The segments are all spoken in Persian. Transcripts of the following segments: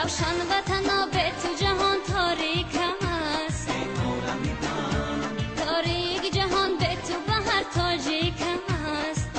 روشن و تنابه تو جهان تاریک است، تاریک جهان به تو به هر تاجیک است.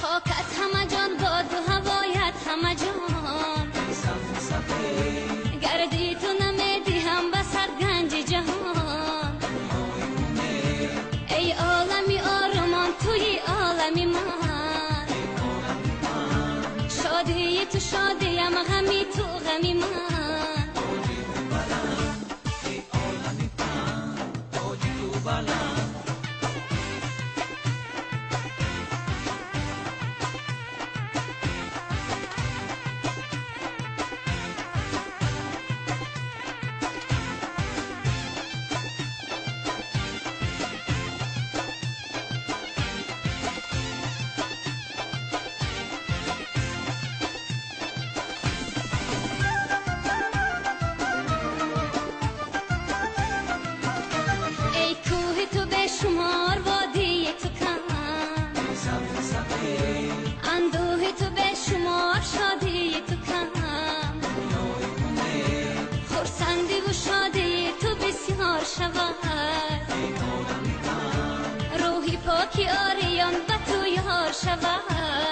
خاکت همه جان، باد و هوایت همه جان، گردی تو نمیدی هم به سر گنج جهان. ای عالمی آرمان توی عالمی من، شادی تو شادیم، غمی تو غمی من. ای کوه تو به شمار، وادی تو کم، اندوه تو به شمار، شادی تو کم. خرسندی و شادی تو بسیار شود، روحی پاکی آریان به تو یار شود.